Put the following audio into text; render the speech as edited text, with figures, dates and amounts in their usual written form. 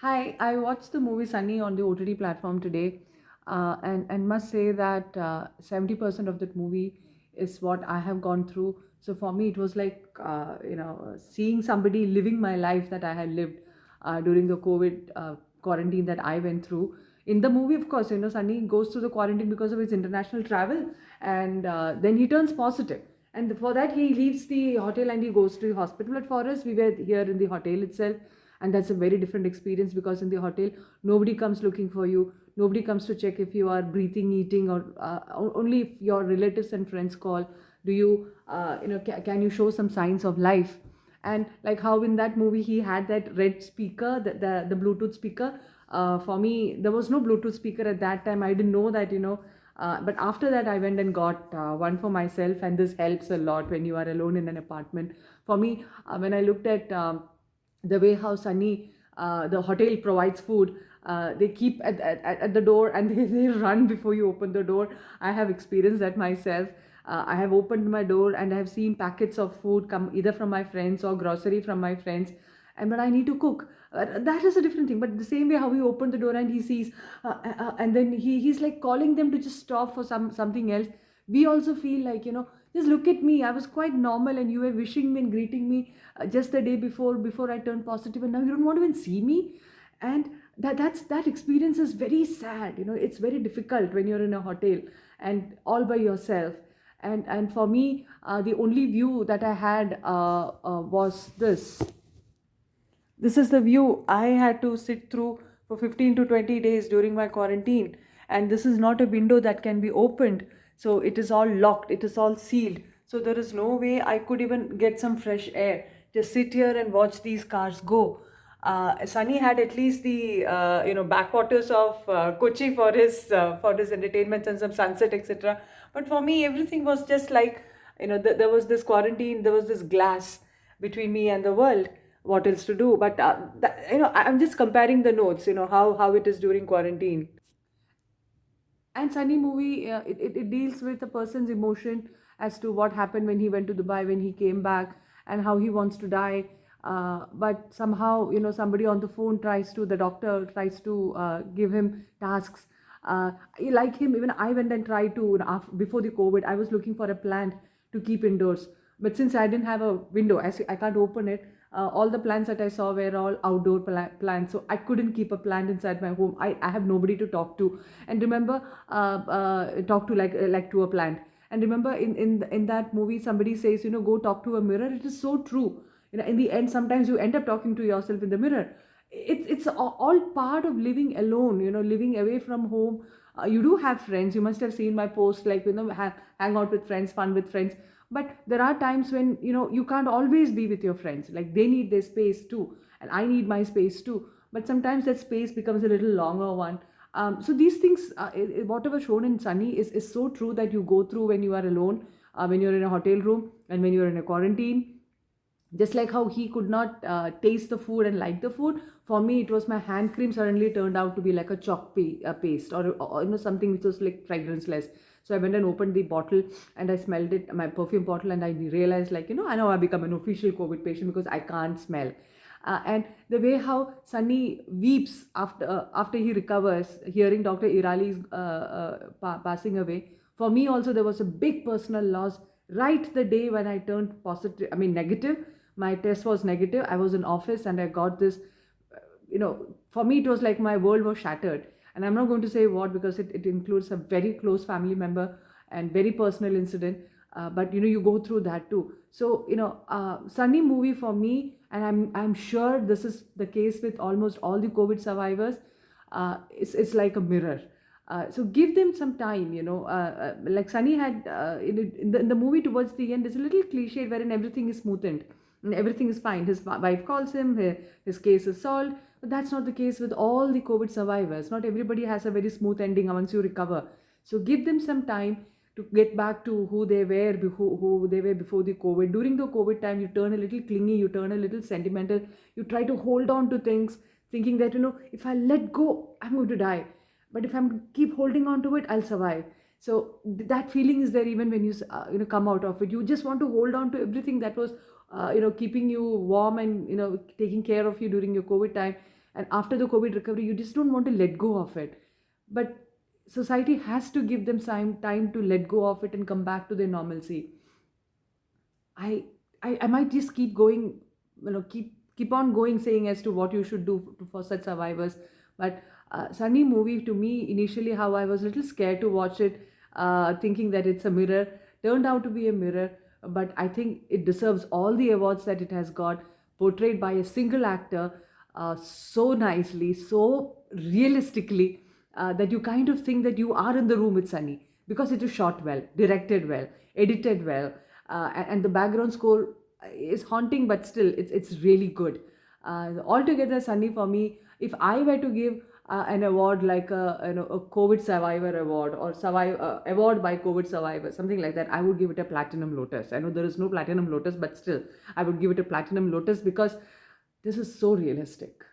Hi, I watched the movie Sunny on the OTT platform today, and must say that 70% of that movie is what I have gone through. So for me, it was like seeing somebody living my life that I had lived during the COVID quarantine that I went through. In the movie, of course, Sunny goes through the quarantine because of his international travel, and then he turns positive. And for that, he leaves the hotel and he goes to the hospital. But for us, we were here in the hotel itself, and that's a very different experience because in the hotel nobody comes looking for you, nobody comes to check if you are breathing, eating, or only if your relatives and friends call, do you can you show some signs of life. And like how in that movie he had that red speaker, the bluetooth speaker. For me, there was no bluetooth speaker at that time. I didn't know that, but after that I went and got one for myself, and this helps a lot when you are alone in an apartment. For me, when I looked at the way how Sunny, the hotel provides food. They keep at the door, and they run before you open the door. I have experienced that myself. I have opened my door and I have seen packets of food come either from my friends or grocery from my friends, and but I need to cook. That is a different thing. But the same way how he opened the door and he sees, and then he's like calling them to just stop for something else. We also feel like, just look at me. I was quite normal, and you were wishing me and greeting me just the day before I turned positive, and now you don't want to even see me. And that experience is very sad. It's very difficult when you're in a hotel and all by yourself. And for me, the only view that I had was this is the view I had to sit through for 15 to 20 days during my quarantine. And this is not a window that can be opened. So it is all locked, it is all sealed. So there is no way I could even get some fresh air. Just sit here and watch these cars go. Sunny had at least the backwaters of Kochi for his entertainment and some sunset, etc. But for me, everything was just like, there was this quarantine, there was this glass between me and the world. What else to do? But I'm just comparing the notes. How it is during quarantine. And Sunny movie, it deals with a person's emotion as to what happened when he went to Dubai, when he came back, and how he wants to die. But somehow, somebody on the phone the doctor tries to give him tasks. Like him, even I went and tried to, before the COVID, I was looking for a plant to keep indoors. But since I didn't have a window, I can't open it. All the plants that I saw were all outdoor plants, so I couldn't keep a plant inside my home. I have nobody to talk to, and remember, talk to like to a plant. And remember, in that movie, somebody says, go talk to a mirror. It is so true. In the end, sometimes you end up talking to yourself in the mirror. It's all part of living alone. Living away from home. You do have friends. You must have seen my post, like, hang out with friends, fun with friends. But there are times when, you can't always be with your friends. Like, they need their space too, and I need my space too. But sometimes that space becomes a little longer one. So these things, whatever shown in Sunny is so true that you go through when you are alone, when you're in a hotel room, and when you're in a quarantine. Just like how he could not taste the food and like the food, for me it was my hand cream suddenly turned out to be like a paste, or something which was like fragranceless. So I went and opened the bottle, and I smelled it, my perfume bottle, and I realized, like, I know I become an official COVID patient because I can't smell. And the way how Sunny weeps after he recovers, hearing Dr. Irali's passing away. For me also, there was a big personal loss right the day when I turned positive. I mean negative. My test was negative. I was in office and I got this. For me it was like my world was shattered. And I'm not going to say what, because it includes a very close family member and very personal incident. But you go through that too. So Sunny movie for me, and I'm sure this is the case with almost all the COVID survivors. It's like a mirror. So give them some time. Like Sunny had, in the movie, towards the end, there's a little cliche wherein everything is smoothened and everything is fine. His wife calls him, his case is solved. But that's not the case with all the COVID survivors. Not everybody has a very smooth ending once you recover. So give them some time to get back to who they were, who they were before the COVID. During the COVID time, you turn a little clingy, you turn a little sentimental, you try to hold on to things, thinking that, if I let go, I'm going to die. But if I'm keep holding on to it, I'll survive. So that feeling is there even when you come out of it. You just want to hold on to everything that was keeping you warm and taking care of you during your COVID time. and after the COVID recovery, you just don't want to let go of it. But society has to give them time to let go of it and come back to their normalcy. I might just keep going, keep on going, saying as to what you should do for such survivors. But Sunny movie, to me, initially, how I was a little scared to watch it, thinking that it's a mirror, turned out to be a mirror. But I think it deserves all the awards that it has got, portrayed by a single actor, so nicely, so realistically, that you kind of think that you are in the room with Sunny, because it is shot well, directed well, edited well, and the background score is haunting, but still it's really good. Altogether, Sunny, for me, if I were to give an award like a COVID survivor award, or survive award by COVID survivor, something like that, I would give it a Platinum Lotus. I know there is no Platinum Lotus, but still I would give it a Platinum Lotus, because this is so realistic.